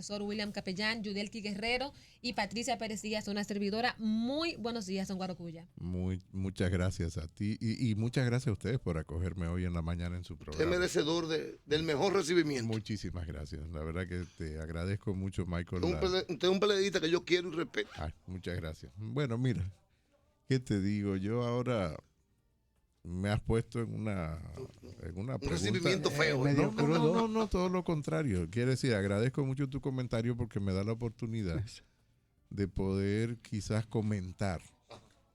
profesor William Capellán, Yudelki Guerrero y Patricia Pérez Díaz, una servidora. Muy buenos días, don Guarocuya. Muchas gracias a ti y muchas gracias a ustedes por acogerme hoy en la mañana en su programa. Usted merecedor del mejor recibimiento. Muchísimas gracias. La verdad que te agradezco mucho, Michael. Usted es un peleadista que yo quiero y respeto. Ay, muchas gracias. Bueno, mira, ¿qué te digo? Yo ahora me has puesto en una pregunta. Un recibimiento feo. No, todo lo contrario. Quiere decir, agradezco mucho tu comentario porque me da la oportunidad de poder quizás comentar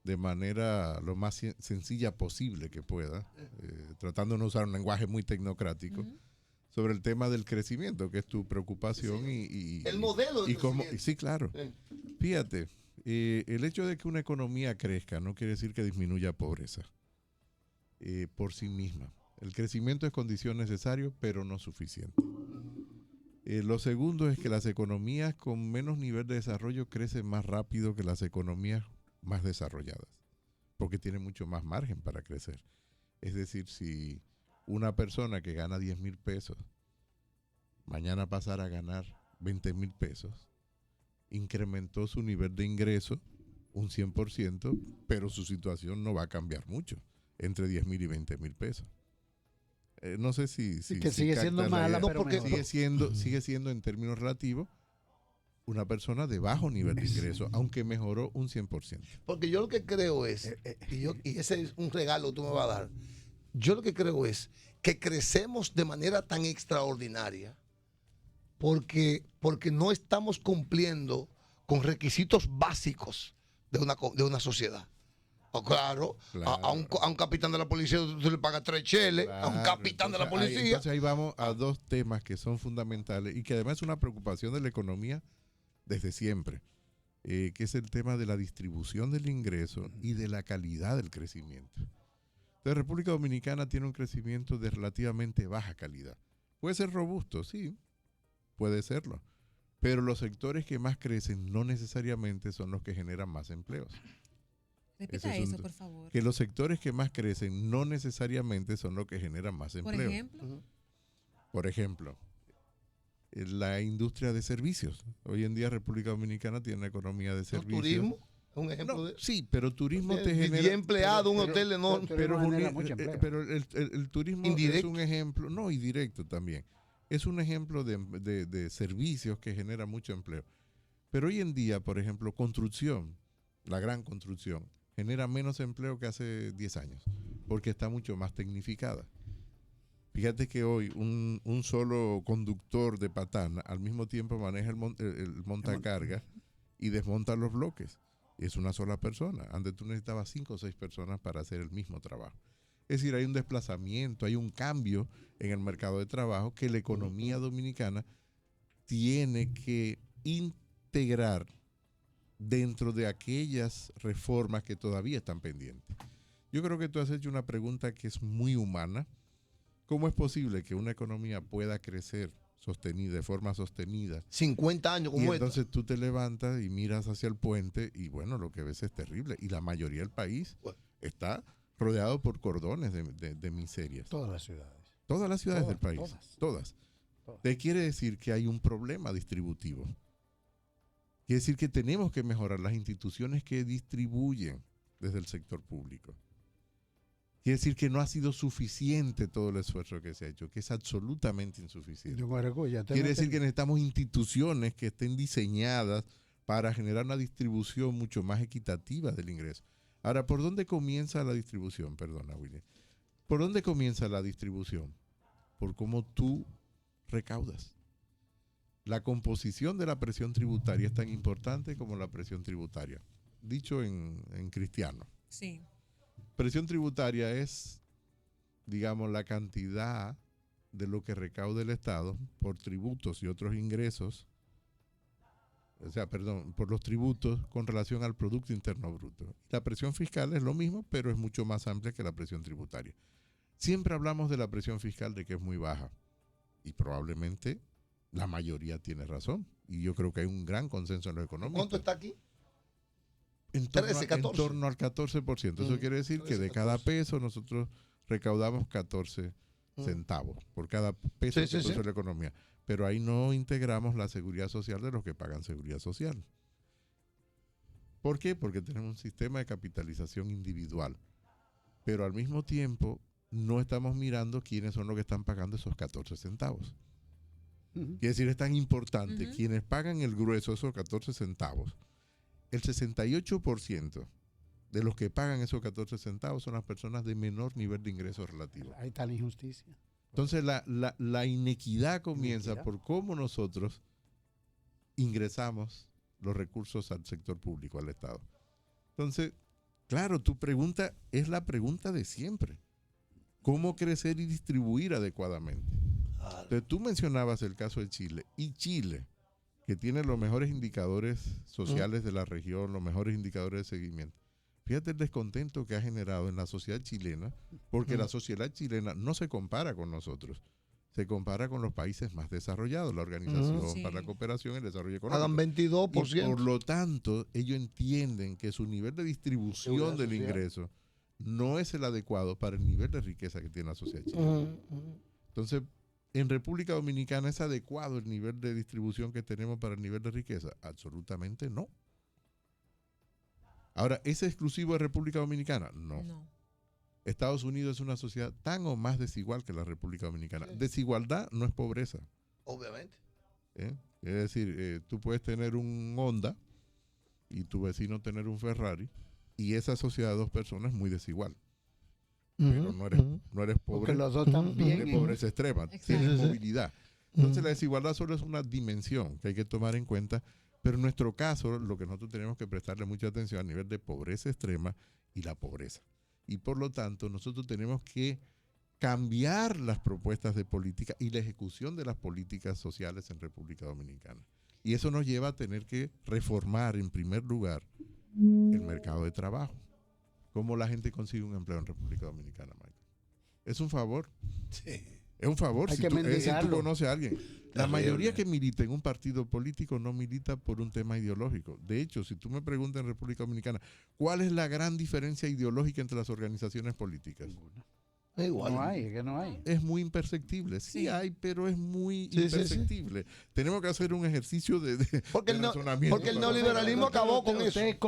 de manera lo más sencilla posible que pueda, tratando de no usar un lenguaje muy tecnocrático, sobre el tema del crecimiento, que es tu preocupación y el modelo del crecimiento. Sí, claro. Fíjate, el hecho de que una economía crezca no quiere decir que disminuya pobreza por sí misma. El crecimiento es condición necesaria, pero no suficiente. Lo segundo es que las economías con menos nivel de desarrollo crecen más rápido que las economías más desarrolladas, porque tienen mucho más margen para crecer. Es decir, si una persona que gana 10,000 pesos mañana pasara a ganar 20,000 pesos, incrementó su nivel de ingreso un 100%, pero su situación no va a cambiar mucho entre 10,000 y 20,000 pesos. No sé si que sigue siendo mala, no, pero porque mejor. sigue siendo en términos relativos una persona de bajo nivel de ingreso, aunque mejoró un 100%. Porque yo lo que creo es, y ese es un regalo que tú me vas a dar, yo lo que creo es que crecemos de manera tan extraordinaria porque no estamos cumpliendo con requisitos básicos de una sociedad. Claro. A un capitán de la policía tú le pagas 3 cheles, a un capitán de la policía. Entonces ahí vamos a dos temas que son fundamentales y que además es una preocupación de la economía desde siempre, que es el tema de la distribución del ingreso y de la calidad del crecimiento. Entonces, República Dominicana tiene un crecimiento de relativamente baja calidad. Puede ser robusto, sí, puede serlo, pero los sectores que más crecen no necesariamente son los que generan más empleos. Repita eso, por favor. Que los sectores que más crecen no necesariamente son los que generan más empleo. Por ejemplo. Por ejemplo, la industria de servicios. Hoy en día República Dominicana tiene una economía de servicios. ¿Turismo? Un ejemplo de... Sí, pero turismo te genera... 10 empleados, un hotel enorme. Pero el turismo indirecto. Es un ejemplo, no, y directo también. Es un ejemplo de servicios que genera mucho empleo. Pero hoy en día, por ejemplo, construcción, la gran construcción, genera menos empleo que hace 10 años, porque está mucho más tecnificada. Fíjate que hoy un solo conductor de patana al mismo tiempo maneja el montacarga y desmonta los bloques. Es una sola persona. Antes tú necesitabas 5 o 6 personas para hacer el mismo trabajo. Es decir, hay un desplazamiento, hay un cambio en el mercado de trabajo que la economía dominicana tiene que integrar dentro de aquellas reformas que todavía están pendientes. Yo creo que tú has hecho una pregunta que es muy humana. ¿Cómo es posible que una economía pueda crecer de forma sostenida? 50 años como y entonces tú te levantas y miras hacia el puente y bueno, lo que ves es terrible. Y la mayoría del país está rodeado por cordones de miserias. Todas las ciudades. Todas las ciudades del país. Todas. Te quiere decir que hay un problema distributivo. Quiere decir que tenemos que mejorar las instituciones que distribuyen desde el sector público. Quiere decir que no ha sido suficiente todo el esfuerzo que se ha hecho, que es absolutamente insuficiente. Quiere decir que necesitamos instituciones que estén diseñadas para generar una distribución mucho más equitativa del ingreso. Ahora, ¿por dónde comienza la distribución? Perdona, William. ¿Por dónde comienza la distribución? Por cómo tú recaudas. La composición de la presión tributaria es tan importante como la presión tributaria. Dicho en cristiano. Sí. Presión tributaria es, digamos, la cantidad de lo que recauda el Estado por tributos y otros ingresos, por los tributos con relación al Producto Interno Bruto. La presión fiscal es lo mismo, pero es mucho más amplia que la presión tributaria. Siempre hablamos de la presión fiscal de que es muy baja y probablemente la mayoría tiene razón. Y yo creo que hay un gran consenso en los económicos. ¿Cuánto está aquí? En torno al 14%. Eso quiere decir 13, que de cada peso nosotros recaudamos 14 centavos por cada peso que produce la economía. pero ahí no integramos la seguridad social de los que pagan seguridad social. ¿Por qué? Porque tenemos un sistema de capitalización individual, pero al mismo tiempo no estamos mirando quiénes son los que están pagando esos 14 centavos. Quiere decir, es tan importante, quienes pagan el grueso de esos 14 centavos, el 68% de los que pagan esos 14 centavos son las personas de menor nivel de ingresos relativo. Ahí está la injusticia. Entonces la inequidad comienza por cómo nosotros ingresamos los recursos al sector público, al Estado. Entonces, claro, tu pregunta es la pregunta de siempre. ¿Cómo crecer y distribuir adecuadamente? Entonces, tú mencionabas el caso de Chile. Y Chile, que tiene los mejores indicadores sociales de la región, los mejores indicadores de seguimiento. Fíjate el descontento que ha generado en la sociedad chilena, porque la sociedad chilena no se compara con nosotros, se compara con los países más desarrollados, la Organización para la Cooperación y el Desarrollo Económico. Hagan 22%. Y por lo tanto, ellos entienden que su nivel de distribución del ingreso no es el adecuado para el nivel de riqueza que tiene la sociedad chilena. Entonces, ¿en República Dominicana es adecuado el nivel de distribución que tenemos para el nivel de riqueza? Absolutamente no. Ahora, ¿es exclusivo de República Dominicana? No. Estados Unidos es una sociedad tan o más desigual que la República Dominicana. Sí. Desigualdad no es pobreza. Obviamente. Es decir, tú puedes tener un Honda y tu vecino tener un Ferrari, y esa sociedad de dos personas es muy desigual. Pero no eres pobre. Porque los dos también. De pobreza extrema. Tienes movilidad. Entonces la desigualdad solo es una dimensión que hay que tomar en cuenta. Pero en nuestro caso, lo que nosotros tenemos que prestarle mucha atención al nivel de pobreza extrema y la pobreza. Y por lo tanto, nosotros tenemos que cambiar las propuestas de política y la ejecución de las políticas sociales en República Dominicana. Y eso nos lleva a tener que reformar, en primer lugar, el mercado de trabajo. ¿Cómo la gente consigue un empleo en República Dominicana, Michael? Es un favor. Sí. Es un favor si tú conoces a alguien. La mayoría que milita en un partido político no milita por un tema ideológico. De hecho, si tú me preguntas en República Dominicana, ¿cuál es la gran diferencia ideológica entre las organizaciones políticas? Igual. No hay. Es muy imperceptible. Sí hay, pero es muy imperceptible. Sí. Tenemos que hacer un ejercicio de razonamiento. Porque el neoliberalismo acabó con eso. Usted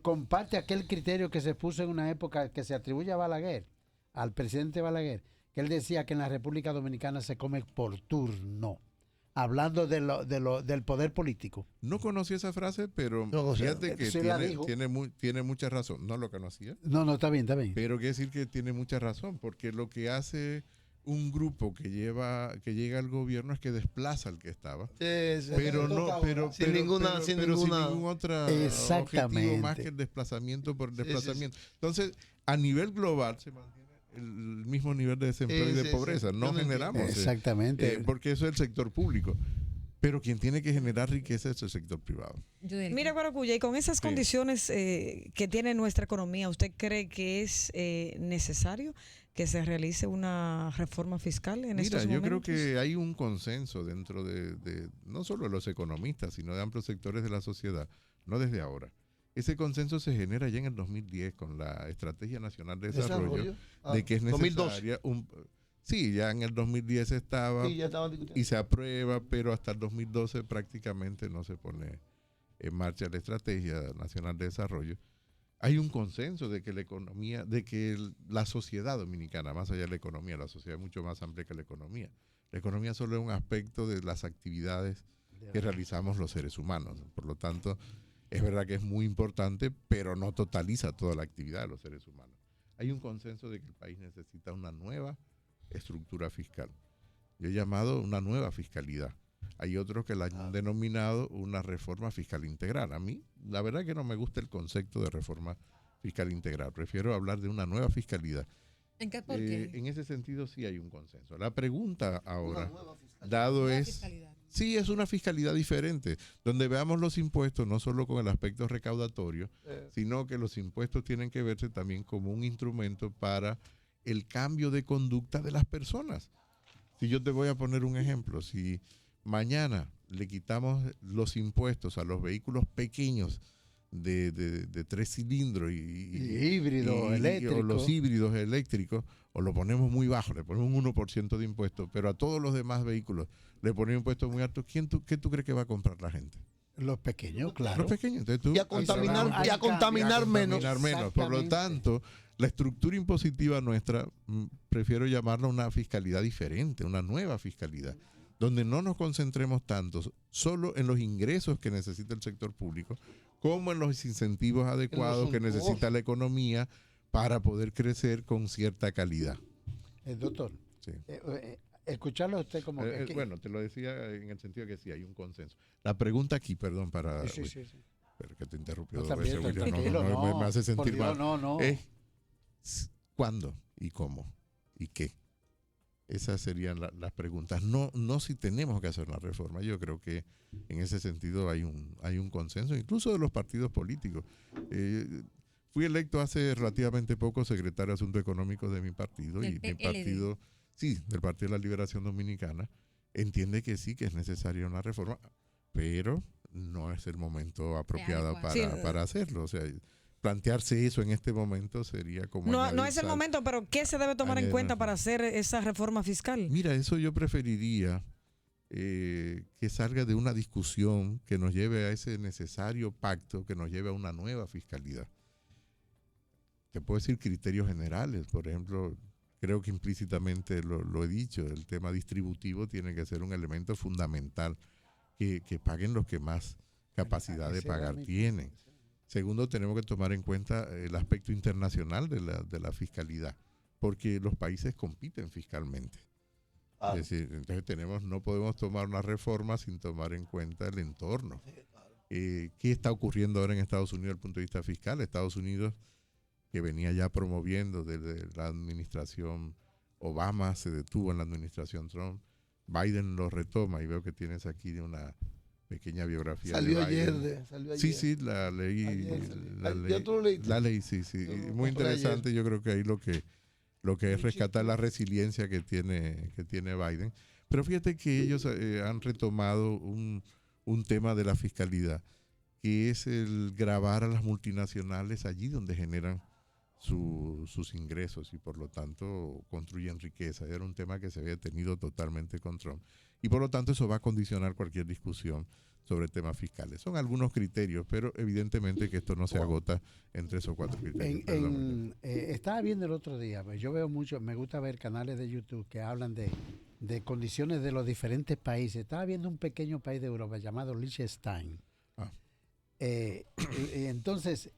comparte aquel criterio que se puso en una época que se atribuye a Balaguer, al presidente Balaguer, que él decía que en la República Dominicana se come por turno, hablando del poder político. No conocí esa frase, pero fíjate que tiene mucha razón. No lo conocía. No, está bien. Pero quiere decir que tiene mucha razón, porque lo que hace un grupo que llega al gobierno es que desplaza al que estaba. Sin ningún otro objetivo más que el desplazamiento por el desplazamiento. Entonces, a nivel global se mantiene el mismo nivel de desempleo y de pobreza. No generamos. Exactamente. Porque eso es el sector público. Pero quien tiene que generar riqueza es el sector privado. Mira, Guaracuya, y con esas condiciones que tiene nuestra economía, ¿usted cree que es necesario que se realice una reforma fiscal en estos momentos? Yo creo que hay un consenso dentro de no solo de los economistas, sino de amplios sectores de la sociedad, no desde ahora. Ese consenso se genera ya en el 2010 con la Estrategia Nacional de Desarrollo, de que es necesaria ya en el 2010 estaba y se aprueba, pero hasta el 2012 prácticamente no se pone en marcha la Estrategia Nacional de Desarrollo. Hay un consenso de que la sociedad dominicana, más allá de la economía, la sociedad es mucho más amplia que la economía. La economía solo es un aspecto de las actividades que realizamos los seres humanos. Por lo tanto, es verdad que es muy importante, pero no totaliza toda la actividad de los seres humanos. Hay un consenso de que el país necesita una nueva estructura fiscal. Yo he llamado una nueva fiscalidad. Hay otros que la han denominado una reforma fiscal integral. A mí, la verdad que no me gusta el concepto de reforma fiscal integral. Prefiero hablar de una nueva fiscalidad. ¿En qué? ¿Por qué? En ese sentido sí hay un consenso. La pregunta ahora, dado es... Sí, es una fiscalidad diferente, donde veamos los impuestos no solo con el aspecto recaudatorio, sino que los impuestos tienen que verse también como un instrumento para el cambio de conducta de las personas. Si yo te voy a poner un ejemplo, si mañana le quitamos los impuestos a los vehículos pequeños de 3 cilindros Y híbrido, eléctrico. o los híbridos eléctricos, o lo ponemos muy bajo, le ponemos un 1% de impuesto, pero a todos los demás vehículos le ponemos impuestos muy altos, ¿qué tú crees que va a comprar la gente? Los pequeños, claro. Los pequeños. Entonces tú, Y a contaminar, Hay y a contaminar menos. menos. Por lo Exactamente. tanto, la estructura impositiva nuestra, prefiero llamarla una fiscalidad diferente, una nueva fiscalidad, donde no nos concentremos tanto solo en los ingresos que necesita el sector público, como en los incentivos adecuados que suntuosos. necesita la economía para poder crecer con cierta calidad. Doctor, Sí. escucharlo a usted como que... Bueno, te lo decía en el sentido que sí, hay un consenso. La pregunta aquí, perdón, para... Sí. Pero que te interrumpió No, dos está bien, veces, William, tranquilo, no, me hace por sentir Dios, mal. no. ¿Cuándo y cómo y qué? Esas serían las preguntas. No si tenemos que hacer una reforma. Yo creo que en ese sentido hay un consenso, incluso de los partidos políticos. Fui electo hace relativamente poco secretario de Asuntos Económicos de mi partido, Del y mi PLD. partido, sí, del Partido de la Liberación Dominicana, entiende que sí, que es necesaria una reforma, pero no es el momento apropiado adecuado. para hacerlo. O sea, plantearse eso en este momento sería como... No, añadir no es el sal. momento, pero ¿qué se debe tomar en Añadir cuenta sal. para hacer esa reforma fiscal? Mira, eso yo preferiría que salga de una discusión que nos lleve a ese necesario pacto, que nos lleve a una nueva fiscalidad. Te puedo decir criterios generales, por ejemplo, creo que implícitamente lo he dicho, el tema distributivo tiene que ser un elemento fundamental, que paguen los que más capacidad de pagar tienen. Segundo, tenemos que tomar en cuenta el aspecto internacional de la fiscalidad, porque los países compiten fiscalmente. Ah, Es decir, entonces no podemos tomar una reforma sin tomar en cuenta el entorno. ¿Qué está ocurriendo ahora en Estados Unidos desde el punto de vista fiscal? Estados Unidos, que venía ya promoviendo desde la administración Obama, se detuvo en la administración Trump. Biden lo retoma, y veo que tienes aquí una pequeña biografía salió de ayer. Biden. Salió ayer. Sí, la leí. Ayer salió. ¿Ya tú lo leíste? La leí, sí. Yo lo Muy compré interesante. Yo creo que ahí lo que es rescatar la resiliencia que tiene Biden. Pero fíjate que ellos han retomado un tema de la fiscalidad, que es el gravar a las multinacionales allí donde generan sus ingresos y por lo tanto construyen riqueza. Era un tema que se había tenido totalmente con Trump. Y por lo tanto eso va a condicionar cualquier discusión sobre temas fiscales. Son algunos criterios, pero evidentemente que esto no se agota en 3 o 4 criterios. Estaba viendo el otro día, pues, yo veo mucho, me gusta ver canales de YouTube que hablan de condiciones de los diferentes países. Estaba viendo un pequeño país de Europa llamado Liechtenstein. Y entonces,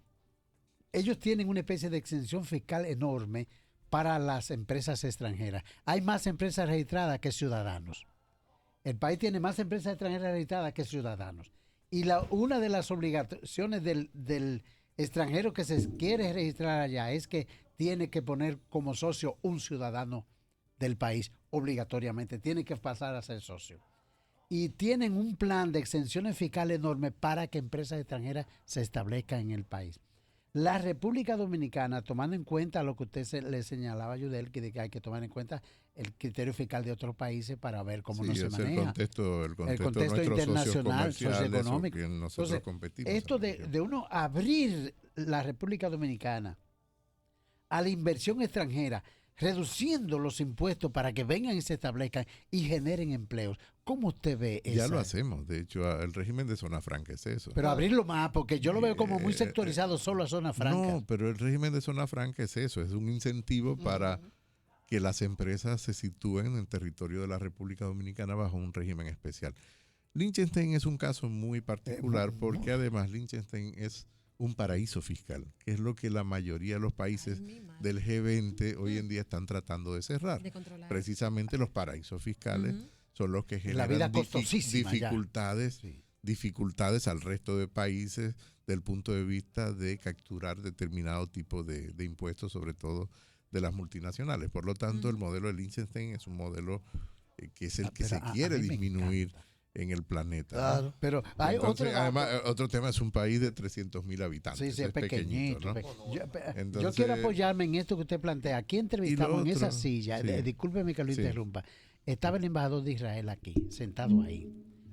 ellos tienen una especie de exención fiscal enorme para las empresas extranjeras. Hay más empresas registradas que ciudadanos. El país tiene más empresas extranjeras registradas que ciudadanos. Y una de las obligaciones del extranjero que se quiere registrar allá es que tiene que poner como socio un ciudadano del país, obligatoriamente. Tiene que pasar a ser socio. Y tienen un plan de exenciones fiscales enorme para que empresas extranjeras se establezcan en el país. La República Dominicana, tomando en cuenta lo que usted le señalaba a Yudel, que hay que tomar en cuenta el criterio fiscal de otros países para ver cómo no se maneja. El contexto contexto de nuestros internacional, socios comerciales, socioeconómico. o que nosotros Entonces, competimos. esto de uno abrir la República Dominicana a la inversión extranjera, reduciendo los impuestos para que vengan y se establezcan y generen empleos. ¿Cómo usted ve eso? Ya lo hacemos. De hecho, el régimen de zona franca es eso. Pero abrirlo más, porque yo lo veo como muy sectorizado solo a zona franca. No, pero el régimen de zona franca es eso. Es un incentivo para que las empresas se sitúen en el territorio de la República Dominicana bajo un régimen especial. Liechtenstein es un caso muy particular porque además Liechtenstein es un paraíso fiscal, que es lo que la mayoría de los países del G20 hoy en día están tratando de cerrar. De controlar. Precisamente los paraísos fiscales son los que La vida generan costosísima dificultades al resto de países del punto de vista de capturar determinado tipo de impuestos, sobre todo de las multinacionales. Por lo tanto, el modelo de Liechtenstein es un modelo que es el que se quiere disminuir en el planeta. Claro. ¿no? Pero hay Entonces, además, otro tema es un país de 300,000 habitantes. Sí, es pequeñito. ¿no? Yo quiero apoyarme en esto que usted plantea. Aquí entrevistamos en esa otro, silla, sí. Discúlpeme que lo Sí. interrumpa, estaba el embajador de Israel aquí, sentado ahí.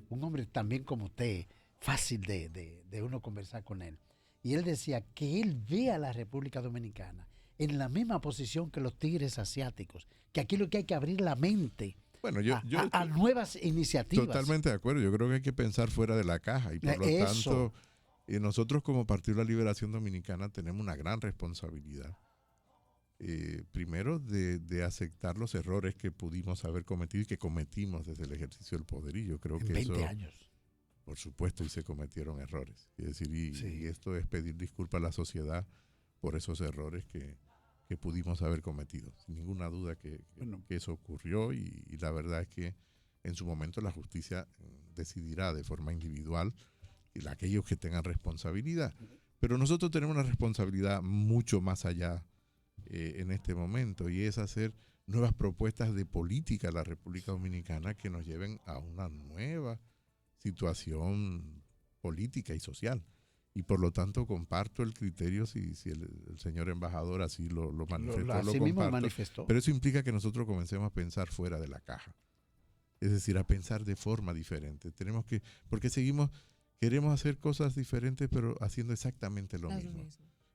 Un hombre también como usted, fácil de uno conversar con él. Y él decía que él ve a la República Dominicana en la misma posición que los tigres asiáticos, que aquí lo que hay que abrir la mente Bueno, a nuevas iniciativas. totalmente de acuerdo. Yo creo que hay que pensar fuera de la caja y por lo Eso. tanto, nosotros como Partido de la Liberación Dominicana tenemos una gran responsabilidad. Primero, de aceptar los errores que pudimos haber cometido y que cometimos desde el ejercicio del poder. Y yo creo En que 20 eso, años. por supuesto, y se cometieron errores. Es decir, Sí. y esto es pedir disculpas a la sociedad por esos errores que pudimos haber cometido. Sin ninguna duda que eso ocurrió y la verdad es que en su momento la justicia decidirá de forma individual y aquellos que tengan responsabilidad. Pero nosotros tenemos una responsabilidad mucho más allá en este momento y es hacer nuevas propuestas de política a la República Dominicana que nos lleven a una nueva situación política y social. Y por lo tanto comparto el criterio, si el señor embajador así lo manifestó, Así lo mismo comparto. manifestó. Pero eso implica que nosotros comencemos a pensar fuera de la caja. Es decir, a pensar de forma diferente. Porque queremos hacer cosas diferentes, pero haciendo exactamente lo mismo.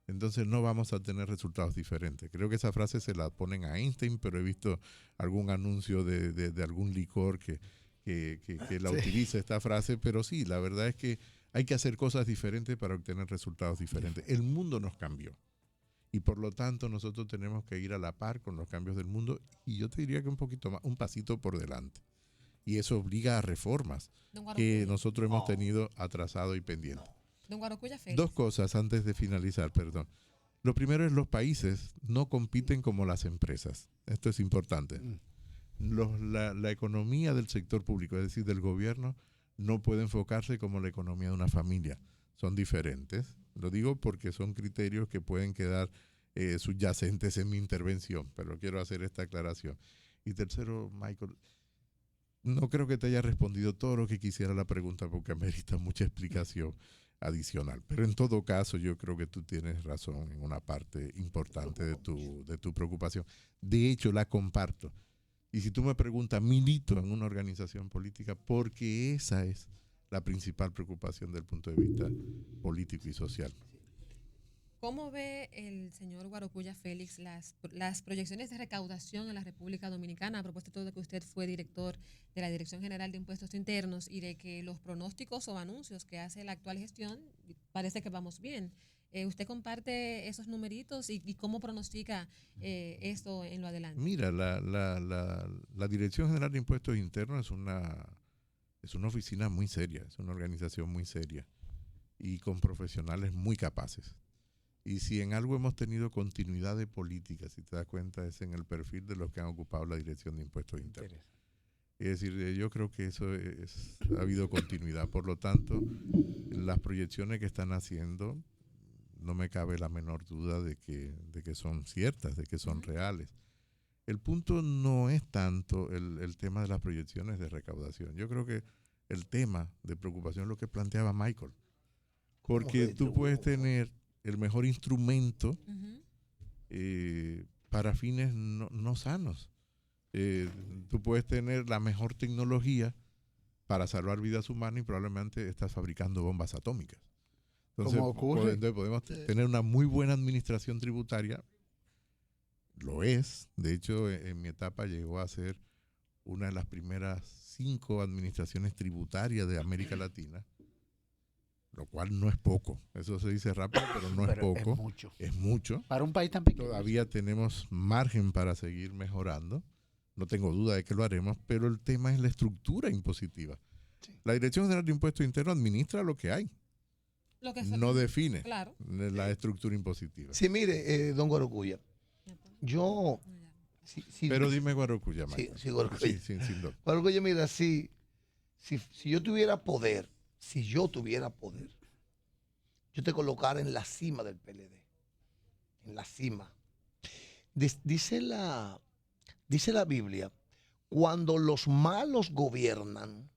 Entonces no vamos a tener resultados diferentes. Creo que esa frase se la ponen a Einstein, pero he visto algún anuncio de algún licor que la utiliza esta frase, pero sí, la verdad es que hay que hacer cosas diferentes para obtener resultados diferentes. El mundo nos cambió y por lo tanto nosotros tenemos que ir a la par con los cambios del mundo y yo te diría que un poquito más, un pasito por delante. Y eso obliga a reformas que nosotros hemos tenido atrasado y pendiente. Don Guarocuya Félix. Dos cosas antes de finalizar, perdón. Lo primero es los países no compiten como las empresas. Esto es importante. La economía del sector público, es decir, del gobierno, no puede enfocarse como la economía de una familia. Son diferentes. Lo digo porque son criterios que pueden quedar subyacentes en mi intervención, pero quiero hacer esta aclaración. Y tercero, Michael, no creo que te haya respondido todo lo que quisiera la pregunta porque amerita mucha explicación adicional. Pero en todo caso, yo creo que tú tienes razón en una parte importante de tu preocupación. De hecho, la comparto. Y si tú me preguntas, milito en una organización política porque esa es la principal preocupación desde el punto de vista político y social. ¿Cómo ve el señor Guarocuya Félix las proyecciones de recaudación en la República Dominicana a propósito de que usted fue director de la Dirección General de Impuestos Internos y de que los pronósticos o anuncios que hace la actual gestión parece que vamos bien? ¿Usted comparte esos numeritos y cómo pronostica esto en lo adelante? Mira, la Dirección General de Impuestos Internos es una oficina muy seria, es una organización muy seria y con profesionales muy capaces. Y si en algo hemos tenido continuidad de política, si te das cuenta, es en el perfil de los que han ocupado la Dirección de Impuestos Internos. Es decir, yo creo que ha habido continuidad. Por lo tanto, las proyecciones que están haciendo, no me cabe la menor duda de que son ciertas, de que son reales. El punto no es tanto el tema de las proyecciones de recaudación. Yo creo que el tema de preocupación es lo que planteaba Michael. Porque tú puedes tener el mejor instrumento para fines no sanos. Tú puedes tener la mejor tecnología para salvar vidas humanas y probablemente estás fabricando bombas atómicas. Entonces, podemos tener una muy buena administración tributaria. Lo es. De hecho, en mi etapa llegó a ser una de las primeras 5 administraciones tributarias de América Latina. Lo cual no es poco. Eso se dice rápido, pero no es poco. Es mucho. Es mucho. Para un país tan pequeño. Todavía tenemos margen para seguir mejorando. No tengo duda de que lo haremos, pero el tema es la estructura impositiva. Sí. La Dirección General de Impuestos Internos administra lo que hay. No define la estructura impositiva. Sí, mire, don Guarocuya, yo... pero dime Guarocuya, Michael. Sí, Guarocuya. Sí, Guarocuya, mira, si yo tuviera poder, yo te colocara en la cima del PLD. En la cima. Dice la Biblia, cuando los malos gobiernan,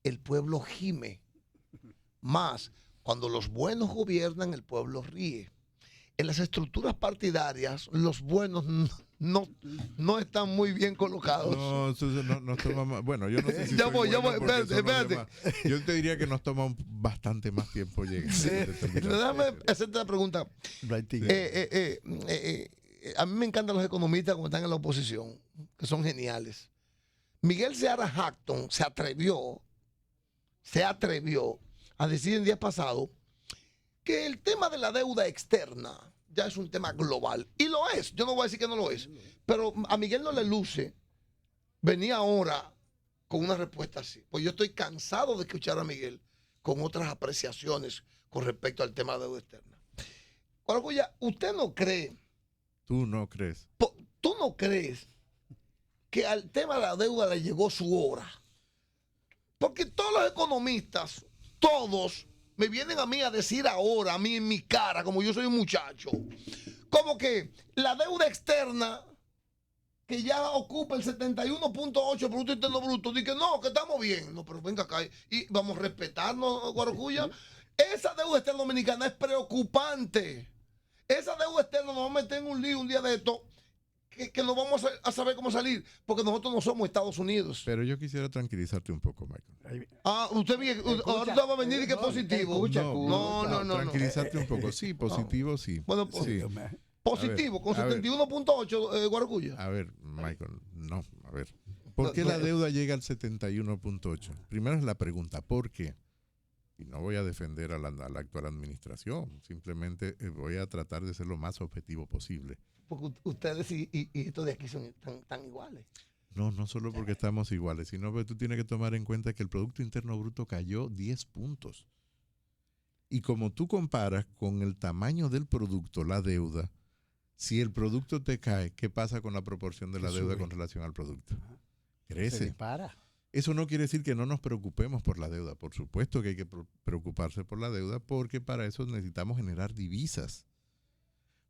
el pueblo gime. Más, cuando los buenos gobiernan, el pueblo ríe. En las estructuras partidarias, los buenos no están muy bien colocados. No, eso nos toma más. Bueno, yo no sé si Ya soy voy, bueno porque espérate, son los espérate. demás. Yo te diría que nos toma bastante más tiempo llegar. Déjame hacerte la pregunta. No hay tigre. A mí me encantan los economistas cuando están en la oposición, que son geniales. Miguel Seara Hackton se atrevió a decir el día pasado que el tema de la deuda externa ya es un tema global. Y lo es, yo no voy a decir que no lo es, pero a Miguel no le luce venir ahora con una respuesta así. Pues yo estoy cansado de escuchar a Miguel con otras apreciaciones con respecto al tema de deuda externa. Guaracuya, ¿usted no cree, Tú no crees. tú no crees que al tema de la deuda le llegó su hora? Porque todos los economistas, todos, me vienen a mí a decir ahora, a mí en mi cara, como yo soy un muchacho, como que la deuda externa, que ya ocupa el 71.8 Producto Interno Bruto, dice que no, que estamos bien. No, pero venga acá y vamos a respetarnos, Guaracuya. Esa deuda externa dominicana es preocupante. Esa deuda externa nos va a meter en un lío un día de esto que no vamos a saber cómo salir, porque nosotros no somos Estados Unidos. Pero yo quisiera tranquilizarte un poco, Michael. Usted bien, ahora usted va a venir y que es positivo. No. Tranquilizarte un poco. Sí, positivo, sí. Bueno, sí. Positivo, con a ver. 71.8, Guaracuya. A ver, Michael, no, a ver. ¿Por qué la deuda llega al 71.8? Primero es la pregunta, ¿por qué? Y no voy a defender a la actual administración, simplemente voy a tratar de ser lo más objetivo posible. Porque ustedes y estos de aquí son tan iguales. No solo porque estamos iguales, sino porque tú tienes que tomar en cuenta que el Producto Interno Bruto cayó 10 puntos. Y como tú comparas con el tamaño del producto, la deuda, si el producto te cae, ¿qué pasa con la proporción de la deuda con relación al producto? Se Crece. dispara. Eso no quiere decir que no nos preocupemos por la deuda. Por supuesto que hay que preocuparse por la deuda porque para eso necesitamos generar divisas.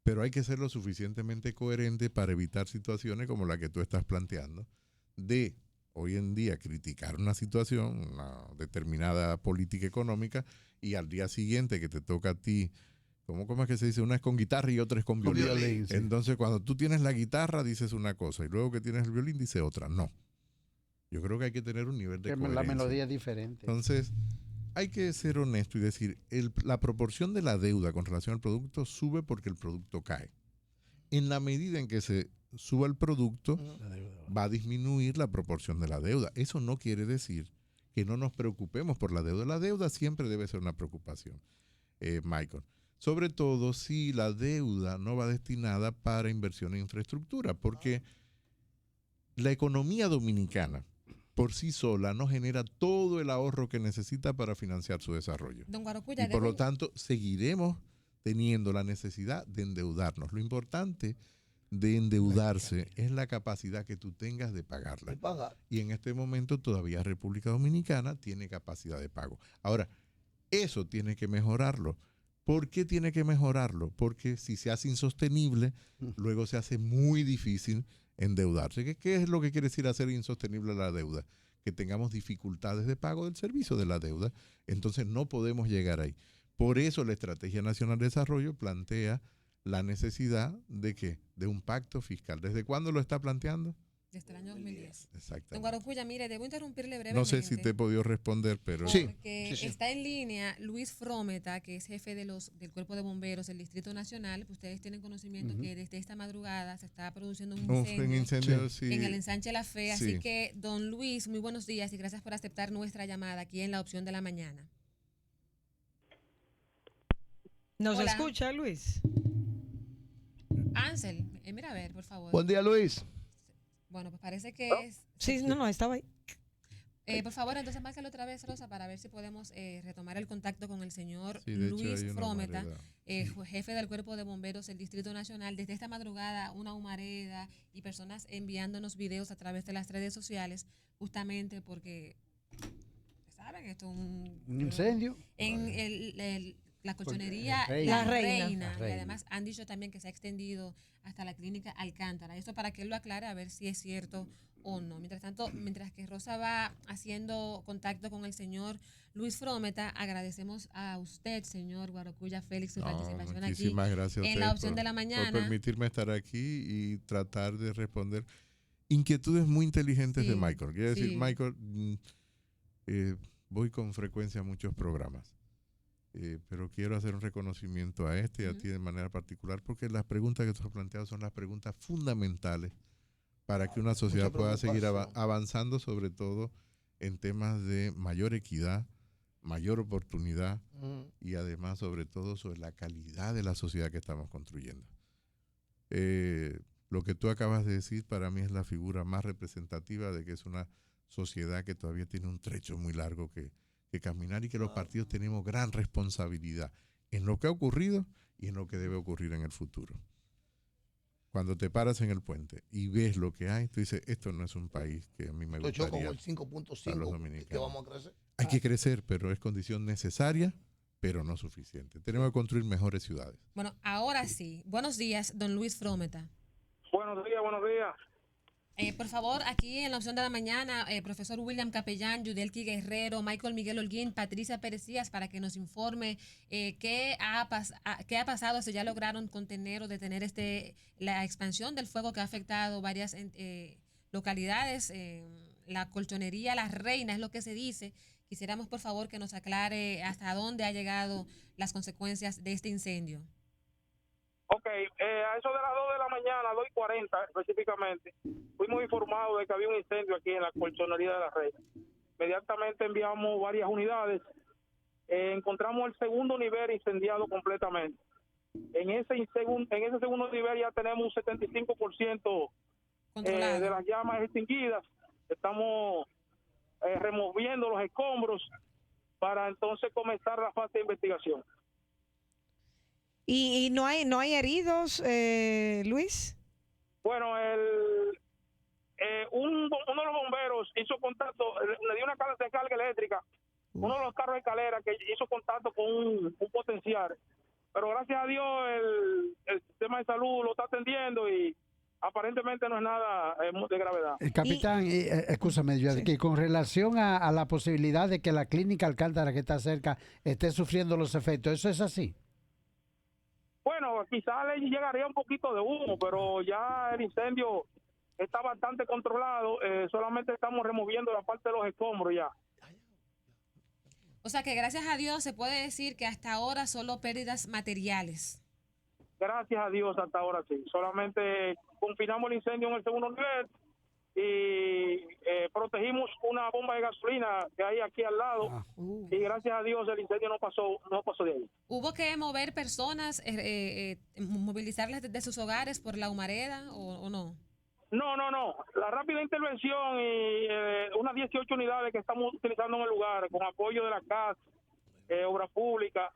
Pero hay que ser lo suficientemente coherente para evitar situaciones como la que tú estás planteando, de hoy en día criticar una situación, una determinada política económica, y al día siguiente que te toca a ti, ¿cómo es que se dice? Una es con guitarra y otra es con violín. Sí. Entonces cuando tú tienes la guitarra dices una cosa y luego que tienes el violín dices otra. No. Yo creo que hay que tener un nivel de coherencia. La melodía es diferente. Entonces, hay que ser honesto y decir, la proporción de la deuda con relación al producto sube porque el producto cae. En la medida en que se suba el producto, va a disminuir la proporción de la deuda. Eso no quiere decir que no nos preocupemos por la deuda. La deuda siempre debe ser una preocupación, Michael. Sobre todo si la deuda no va destinada para inversión en infraestructura, porque la economía dominicana por sí sola no genera todo el ahorro que necesita para financiar su desarrollo. Don Guaracuya, Y por lo tanto, seguiremos teniendo la necesidad de endeudarnos. Lo importante de endeudarse es la capacidad que tú tengas de pagarla. Y en este momento todavía República Dominicana tiene capacidad de pago. Ahora, eso tiene que mejorarlo. ¿Por qué tiene que mejorarlo? Porque si se hace insostenible, luego se hace muy difícil endeudarse. ¿Qué es lo que quiere decir hacer insostenible la deuda? Que tengamos dificultades de pago del servicio de la deuda. Entonces no podemos llegar ahí. Por eso la Estrategia Nacional de Desarrollo plantea la necesidad de ¿qué? De un pacto fiscal. ¿Desde cuándo lo está planteando? Desde el año 2010. Exactamente. Don Guaracuya, mire, debo interrumpirle brevemente. No sé si te he podido responder, pero... Sí. Porque está en línea Luis Frometa, que es jefe del Cuerpo de Bomberos del Distrito Nacional. Ustedes tienen conocimiento que desde esta madrugada se está produciendo un incendio, sí. en el ensanche La Fe. Sí. Así que, don Luis, muy buenos días y gracias por aceptar nuestra llamada aquí en La Opción de la Mañana. ¿Nos Hola. escucha, Luis? Ansel, mira a ver, por favor. Buen día, Luis. Bueno, pues parece que es... Sí, no, estaba ahí. Por favor, entonces márcalo otra vez, Rosa, para ver si podemos retomar el contacto con el señor Sí, de hecho, Luis hay una Frometa, humareda. jefe del Cuerpo de Bomberos del Distrito Nacional. Desde esta madrugada, una humareda y personas enviándonos videos a través de las redes sociales, justamente porque, ¿saben? Esto es un incendio. En la colchonería La La Reina. Reina. La Reina. Y además han dicho también que se ha extendido hasta la clínica Alcántara. Esto para que él lo aclare, a ver si es cierto o no. Mientras tanto, mientras que Rosa va haciendo contacto con el señor Luis Frometa, agradecemos a usted, señor Guarocuya Félix, su participación aquí muchísimas gracias a en la ustedes opción de la mañana. por permitirme estar aquí y tratar de responder inquietudes muy inteligentes de Michael. Quiero decir, Michael, voy con frecuencia a muchos programas, pero quiero hacer un reconocimiento a este y a ti de manera particular, porque las preguntas que tú has planteado son las preguntas fundamentales para que una sociedad pueda seguir avanzando, sobre todo en temas de mayor equidad, mayor oportunidad y además, sobre todo, sobre la calidad de la sociedad que estamos construyendo. Lo que tú acabas de decir para mí es la figura más representativa de que es una sociedad que todavía tiene un trecho muy largo que caminar y que los partidos tenemos gran responsabilidad en lo que ha ocurrido y en lo que debe ocurrir en el futuro. Cuando te paras en el puente y ves lo que hay, tú dices, esto no es un país que a mí me gustaría con el para los 5.5 dominicanos. que vamos a crecer. Hay que crecer, pero es condición necesaria, pero no suficiente. Tenemos que construir mejores ciudades. Bueno, ahora sí. Buenos días, don Luis Frometa. Buenos días, buenos días. Por favor, aquí en la opción de la mañana, profesor William Capellán, Yudelki Guerrero, Michael Miguel Holguín, Patricia Pérez Díaz, para que nos informe qué ha pasado, si ya lograron contener o detener la expansión del fuego que ha afectado varias localidades, la colchonería La Reina es lo que se dice. Quisiéramos, por favor, que nos aclare hasta dónde ha llegado las consecuencias de este incendio. Ok, a eso de las 2 de la mañana, 2:40 específicamente, fuimos informados de que había un incendio aquí en la colchonería de La Reina. Inmediatamente enviamos varias unidades, encontramos el segundo nivel incendiado completamente. En ese segundo nivel ya tenemos un 75% de las llamas extinguidas. Estamos removiendo los escombros para entonces comenzar la fase de investigación. ¿Y no hay heridos, Luis? Bueno, uno de los bomberos hizo contacto, le dio una descarga eléctrica, uno de los carros de escalera que hizo contacto con un potencial. Pero gracias a Dios el sistema de salud lo está atendiendo y aparentemente no es nada de gravedad. Capitán, escúchame, que con relación a la posibilidad de que la clínica Alcántara que está cerca esté sufriendo los efectos, ¿eso es así? Bueno, quizás le llegaría un poquito de humo, pero ya el incendio está bastante controlado. Solamente estamos removiendo la parte de los escombros ya. O sea que gracias a Dios se puede decir que hasta ahora solo pérdidas materiales. Gracias a Dios hasta ahora sí. Solamente confinamos el incendio en el segundo nivel y protegimos una bomba de gasolina que hay aquí al lado y gracias a Dios el incendio no pasó de ahí. ¿Hubo que mover personas, movilizarlas desde sus hogares por la humareda o no? No. La rápida intervención y unas 18 unidades que estamos utilizando en el lugar con apoyo de la CAS, Obras Públicas,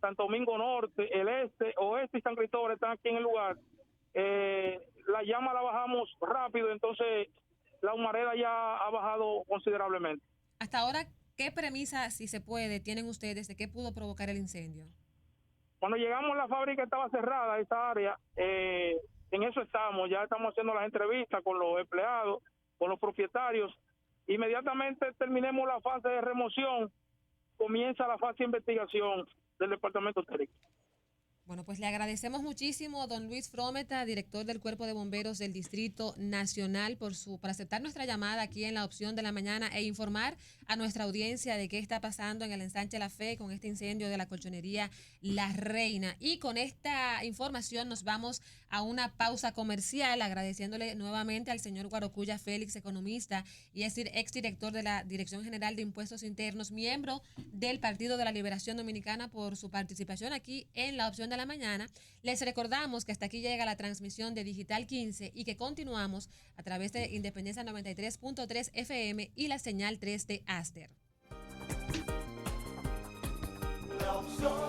Santo Domingo Norte, el Este, Oeste y San Cristóbal están aquí en el lugar. La llama la bajamos rápido, entonces la humareda ya ha bajado considerablemente. Hasta ahora, ¿qué premisa, si se puede, tienen ustedes de qué pudo provocar el incendio? Cuando llegamos la fábrica estaba cerrada, esa área, en eso ya estamos haciendo las entrevistas con los empleados, con los propietarios. Inmediatamente terminemos la fase de remoción, comienza la fase de investigación del Departamento Técnico. Bueno, pues le agradecemos muchísimo a don Luis Frometa, director del Cuerpo de Bomberos del Distrito Nacional, por aceptar nuestra llamada aquí en la opción de la mañana e informar a nuestra audiencia de qué está pasando en el Ensanche La Fe con este incendio de la colchonería La Reina. Y con esta información nos vamos a una pausa comercial, agradeciéndole nuevamente al señor Guarocuya Félix, economista y es exdirector de la Dirección General de Impuestos Internos, miembro del Partido de la Liberación Dominicana, por su participación aquí en la opción de la mañana. Les recordamos que hasta aquí llega la transmisión de Digital 15 y que continuamos a través de Independencia 93.3 FM y la señal 3 de Aster. La opción.